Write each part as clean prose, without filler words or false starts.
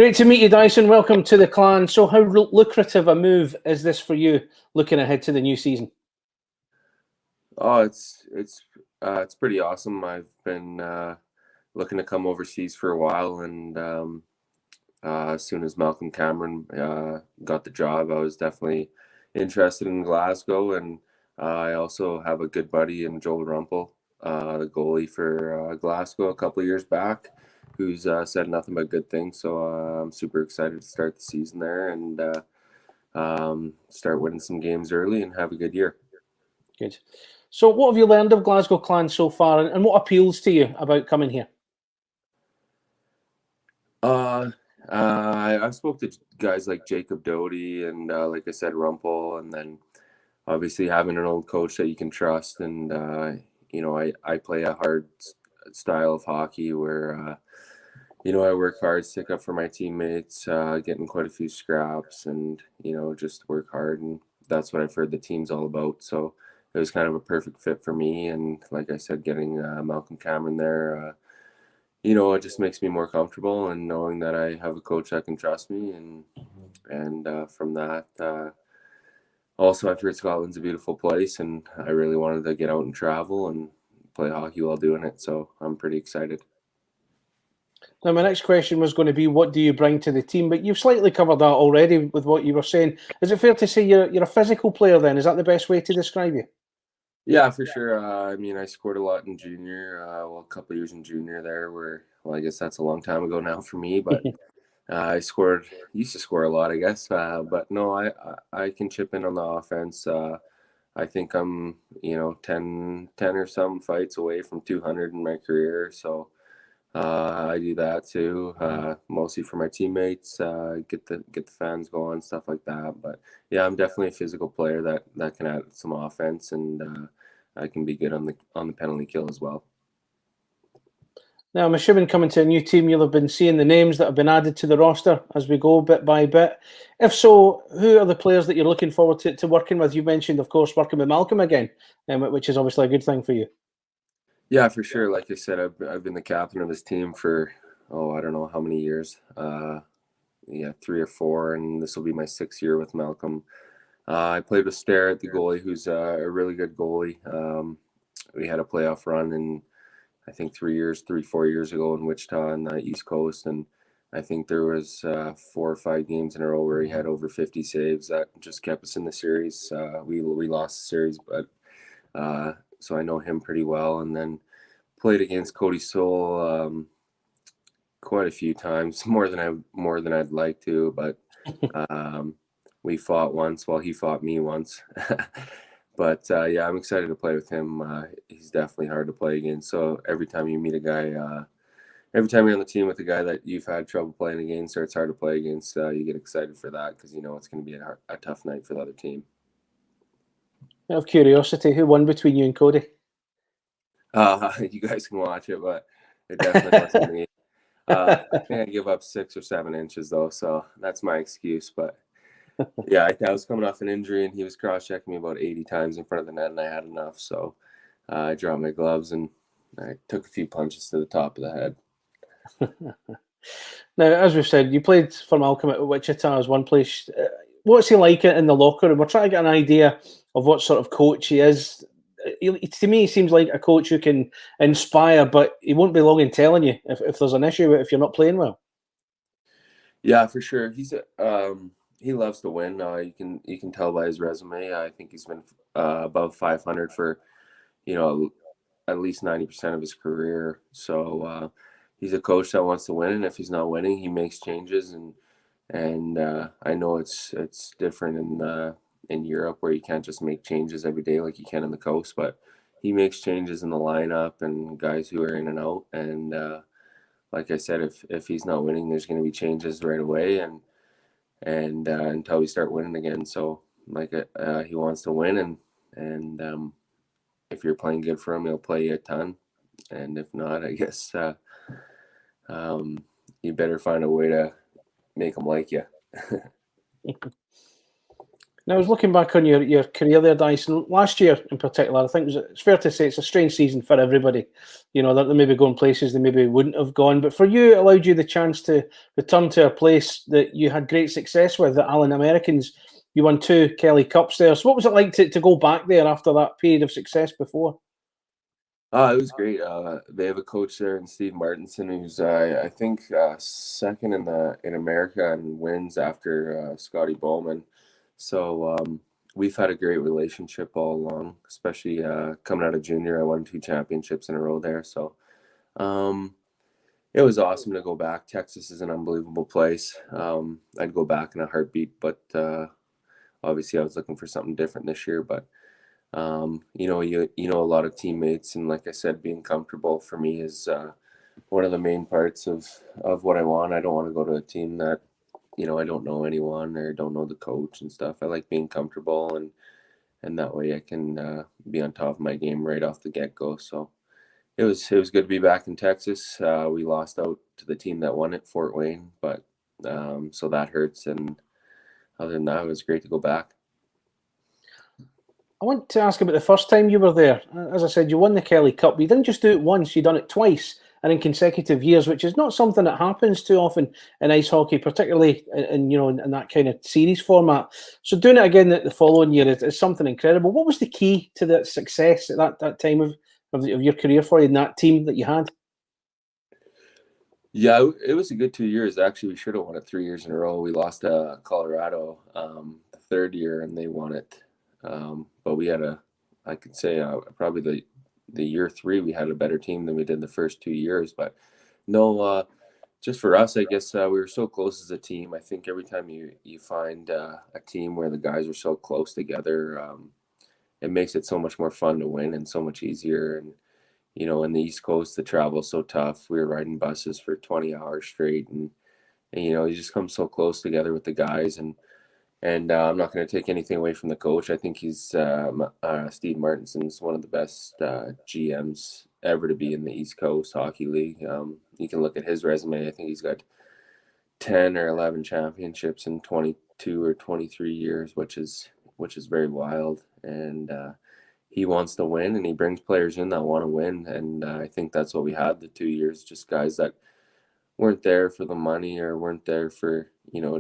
Great to meet you, Dyson. Welcome to the clan. So how lucrative a move is this for you looking ahead to the new season? Oh, it's pretty awesome. I've been looking to come overseas for a while, and as soon as Malcolm Cameron got the job, I was definitely interested in Glasgow, and I also have a good buddy in Joel Rumpel, the goalie for Glasgow a couple of years back, who's said nothing but good things. So I'm super excited to start the season there and start winning some games early and have a good year. Good. So what have you learned of Glasgow Clan so far, and what appeals to you about coming here? I've spoke to guys like Jacob Doty and like I said, Rumpel, and then obviously having an old coach that you can trust. And I play a hard style of hockey where I work hard, stick up for my teammates, getting quite a few scraps, and just work hard. And that's what I've heard the team's all about. So it was kind of a perfect fit for me. And like I said, getting Malcolm Cameron there. It just makes me more comfortable, and knowing that I have a coach that can trust me, and from that, also I've heard Scotland's a beautiful place, and I really wanted to get out and travel and play hockey while doing it. So I'm pretty excited. Now, my next question was going to be, what do you bring to the team? But you've slightly covered that already with what you were saying. Is it fair to say you're a physical player then? Is that the best way to describe you? Yeah, for sure. I scored a lot in junior. A couple of years in junior there, I guess that's a long time ago now for me, but used to score a lot, I guess. But no, I can chip in on the offense. I think I'm, 10 or some fights away from 200 in my career. So I do that too, mostly for my teammates, get the fans going, stuff like that. But yeah, I'm definitely a physical player that can add some offense, and I can be good on the penalty kill as well. Now, I'm assuming coming to a new team, you'll have been seeing the names that have been added to the roster as we go bit by bit. If so, who are the players that you're looking forward to working with? You mentioned, of course, working with Malcolm again, which is obviously a good thing for you. Yeah, for sure. Like I said, I've been the captain of this team for, I don't know how many years. 3 or 4, and this will be my 6th year with Malcolm. I played with Starrett, the goalie, who's a really good goalie. We had a playoff run in, I think 4 years ago in Wichita on the East Coast, and I think there was 4 or 5 games in a row where he had over 50 saves. That just kept us in the series. We lost the series, but so I know him pretty well. And then played against Cody Soul quite a few times, more than I'd like to, but we fought once while he fought me once. But yeah, I'm excited to play with him. He's definitely hard to play against. So every time you meet a guy, every time you're on the team with a guy that you've had trouble playing against or it's hard to play against, you get excited for that because it's going to be a tough night for the other team. Out of curiosity, who won between you and Cody? You guys can watch it, but it definitely wasn't me. I think I give up 6 or 7 inches though, so that's my excuse. But yeah, I was coming off an injury, and he was cross-checking me about 80 times in front of the net, and I had enough. So I dropped my gloves, and I took a few punches to the top of the head. Now, as we've said, you played for Malcolm at Wichita as one place. What's he like in the locker room? We're trying to get an idea of what sort of coach he is. To me, he seems like a coach who can inspire, but he won't be long in telling you if there's an issue if you're not playing well. Yeah, for sure. He loves to win. You can tell by his resume. I think he's been above 500 for at least 90% of his career. So he's a coach that wants to win, and if he's not winning, he makes changes. And I know it's different in Europe, where you can't just make changes every day like you can in the coast, but he makes changes in the lineup and guys who are in and out. And like I said, if he's not winning, there's going to be changes right away, and until we start winning again. So he wants to win, and if you're playing good for him, he'll play you a ton. And if not, I guess you better find a way to make him like you. Now, I was looking back on your career there, Dyson. Last year, in particular, I think it's fair to say it's a strange season for everybody. You know, they're maybe going places they maybe wouldn't have gone, but for you, it allowed you the chance to return to a place that you had great success with, the Allen Americans. You won 2 Kelly Cups there. So, what was it like to go back there after that period of success before? It was great. They have a coach there in Steve Martinson, who's I think second in America and wins after Scotty Bowman. So we've had a great relationship all along, especially coming out of junior. I won 2 championships in a row there. So um, it was awesome to go back. Texas is an unbelievable place. I'd go back in a heartbeat, but obviously I was looking for something different this year. But you know a lot of teammates, and like I said, being comfortable for me is one of the main parts of what I want. I don't want to go to a team that I don't know anyone or don't know the coach and stuff. I like being comfortable, and that way I can be on top of my game right off the get go. So it was good to be back in Texas. We lost out to the team that won it, Fort Wayne, but so that hurts. And other than that, it was great to go back. I want to ask about the first time you were there. As I said, you won the Kelly Cup. You didn't just do it once, you done it twice and in consecutive years, which is not something that happens too often in ice hockey, particularly in that kind of series format. So doing it again the following year is something incredible. What was the key to that success at that time of your career for you in that team that you had? Yeah, it was a good 2 years. Actually, we should have won it 3 years in a row. We lost to Colorado the third year, and they won it. But we had I could say probably the year 3 we had a better team than we did the first 2 years. But no, just for us, I guess we were so close as a team. I think every time you find a team where the guys are so close together, it makes it so much more fun to win and so much easier. And in the East Coast, the travel's so tough. We were riding buses for 20 hours straight, and you just come so close together with the guys. And I'm not going to take anything away from the coach. I think he's Steve Martinson's one of the best GMs ever to be in the East Coast Hockey League. You can look at his resume. I think he's got 10 or 11 championships in 22 or 23 years, which is very wild. And he wants to win, and he brings players in that want to win. And I think that's what we had the 2 years, just guys that weren't there for the money or weren't there for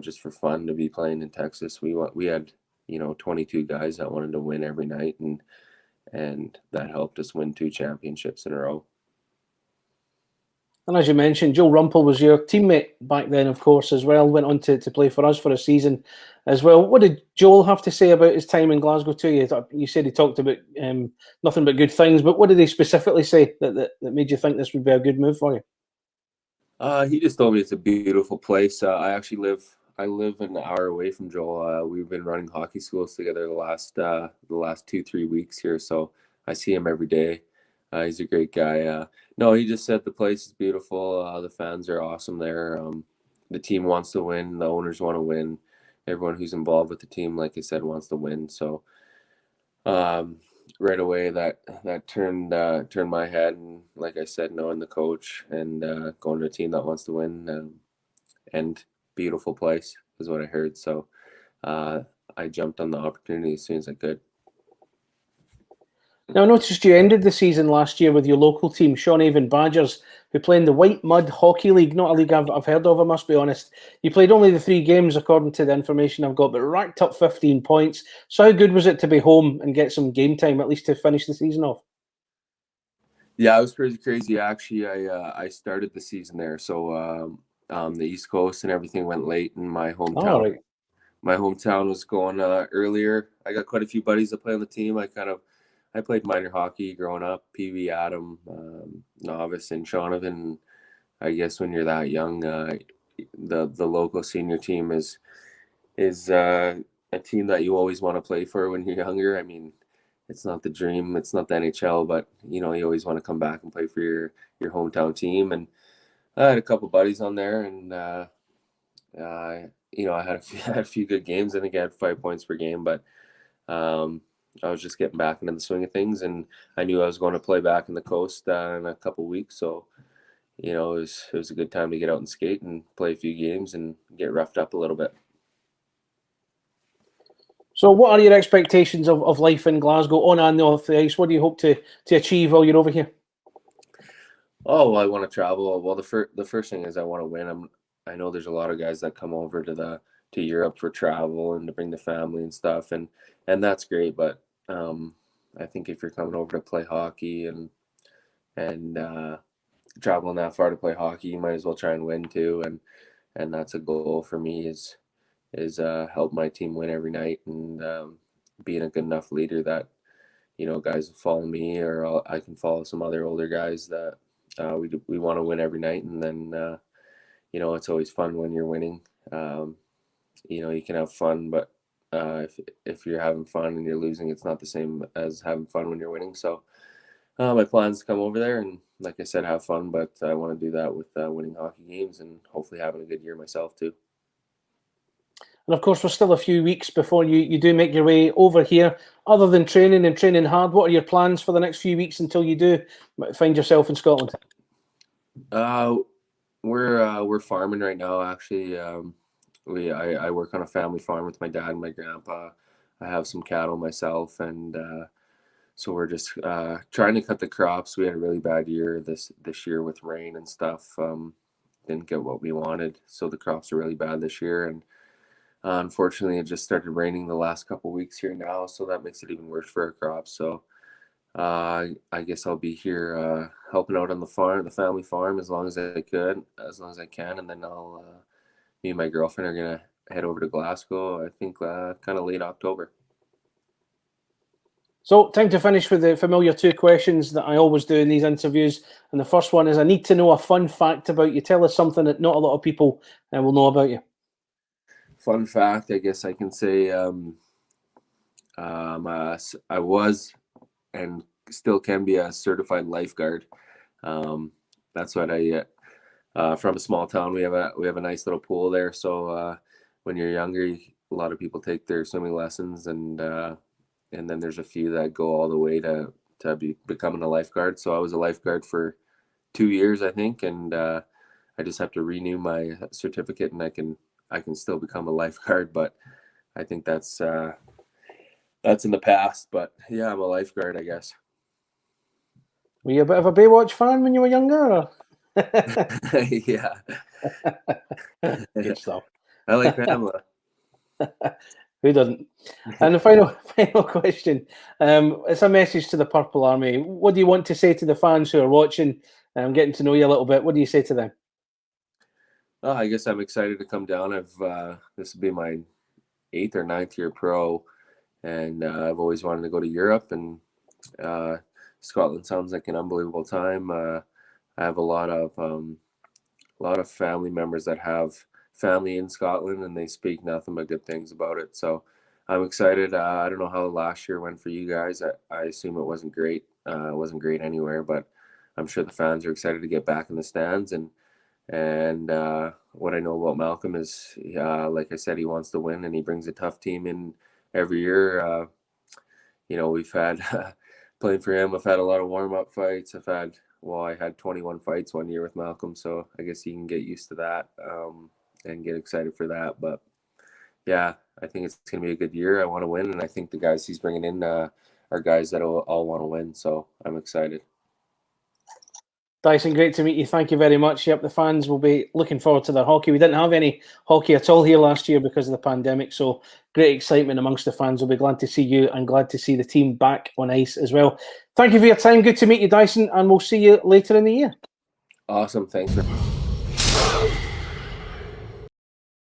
just for fun to be playing in Texas. We had 22 guys that wanted to win every night, and that helped us win 2 championships in a row. And as you mentioned, Joe Rumpel was your teammate back then, of course, as well. Went on to play for us for a season as well. What did Joel have to say about his time in Glasgow to you? You said he talked about nothing but good things, but what did he specifically say that made you think this would be a good move for you? He just told me it's a beautiful place. I live an hour away from Joel. We've been running hockey schools together the last 2-3 weeks here, so I see him every day. He's a great guy. No, he just said the place is beautiful. The fans are awesome there. The team wants to win. The owners want to win. Everyone who's involved with the team, like I said, wants to win. So right away, that turned my head. And like I said, knowing the coach and going to a team that wants to win and beautiful place is what I heard. So I jumped on the opportunity as soon as I could. Now, I noticed you ended the season last year with your local team, Sean Badgers, who play in the White Mud Hockey League. Not a league I've heard of, I must be honest. You played only the 3 games, according to the information I've got, but racked up 15 points. So how good was it to be home and get some game time, at least to finish the season off? Yeah, it was pretty crazy. Actually, I started the season there. So the East Coast and everything went late in my hometown. Oh, right. My hometown was going earlier. I got quite a few buddies that play on the team. I played minor hockey growing up, Pee-wee, Adam, novice, and Shaunavon. I guess when you're that young, the local senior team is a team that you always want to play for when you're younger. I mean, it's not the dream, it's not the NHL, but you always want to come back and play for your hometown team. And I had a couple buddies on there, and I had had a few good games. I think I had 5 points per game, but I was just getting back into the swing of things, and I knew I was going to play back in the coast in a couple weeks. So, it was a good time to get out and skate and play a few games and get roughed up a little bit. So what are your expectations of life in Glasgow on and off the ice? What do you hope to achieve while you're over here? Oh, well, I want to travel. Well, the first thing is I want to win. I know there's a lot of guys that come over to Europe for travel and to bring the family and stuff, and that's great. But I think if you're coming over to play hockey and traveling that far to play hockey, you might as well try and win too. And that's a goal for me is help my team win every night and being a good enough leader that guys will follow me or I can follow some other older guys that we want to win every night. And then it's always fun when you're winning. You can have fun, but if you're having fun and you're losing, it's not the same as having fun when you're winning. So my plan is to come over there and, like I said, have fun, but I want to do that with winning hockey games and hopefully having a good year myself too. And of course, we're still a few weeks before you do make your way over here. Other than training and training hard, what are your plans for the next few weeks until you do find yourself in Scotland? We're farming right now. Actually, I work on a family farm with my dad and my grandpa. I have some cattle myself, and so we're just trying to cut the crops. We had a really bad year this year with rain and stuff. Didn't get what we wanted, so the crops are really bad this year. And unfortunately, it just started raining the last couple weeks here now, so that makes it even worse for our crops. So I guess I'll be here helping out on the farm, the family farm, as long as I can, and then me and my girlfriend are gonna head over to Glasgow. I think kind of late October. So, time to finish with the familiar two questions that I always do in these interviews. And the first one is, I need to know a fun fact about you. Tell us something that not a lot of people will know about you. Fun fact, I guess I can say I was and still can be a certified lifeguard. That's what from a small town, we have a nice little pool there. So when you're younger, a lot of people take their swimming lessons, and then there's a few that go all the way to becoming a lifeguard. So I was a lifeguard for 2 years, I think, and I just have to renew my certificate, and I can still become a lifeguard. But I think that's in the past. But yeah, I'm a lifeguard, I guess. Were you a bit of a Baywatch fan when you were younger? Or? Yeah. Good stuff. I like Pamela. Who doesn't? And the final question. It's a message to the Purple Army. What do you want to say to the fans who are watching and getting to know you a little bit? What do you say to them? Oh, I guess I'm excited to come down. This will be my 8th or 9th year pro, and I've always wanted to go to Europe, and Scotland sounds like an unbelievable time. I have a lot of family members that have family in Scotland, and they speak nothing but good things about it. So I'm excited. I don't know how last year went for you guys. I assume it wasn't great. It wasn't great anywhere, but I'm sure the fans are excited to get back in the stands. And what I know about Malcolm is, like I said, he wants to win, and he brings a tough team in every year. We've had playing for him. I've had a lot of warm-up fights. I had 21 fights one year with Malcolm, so I guess you can get used to that and get excited for that. But yeah, I think it's going to be a good year. I want to win, and I think the guys he's bringing in are guys that all want to win, so I'm excited. Dyson, great to meet you. Thank you very much. Yep, the fans will be looking forward to their hockey. We didn't have any hockey at all here last year because of the pandemic, so great excitement amongst the fans. We'll be glad to see you and glad to see the team back on ice as well. Thank you for your time. Good to meet you, Dyson, and we'll see you later in the year. Awesome. Thanks.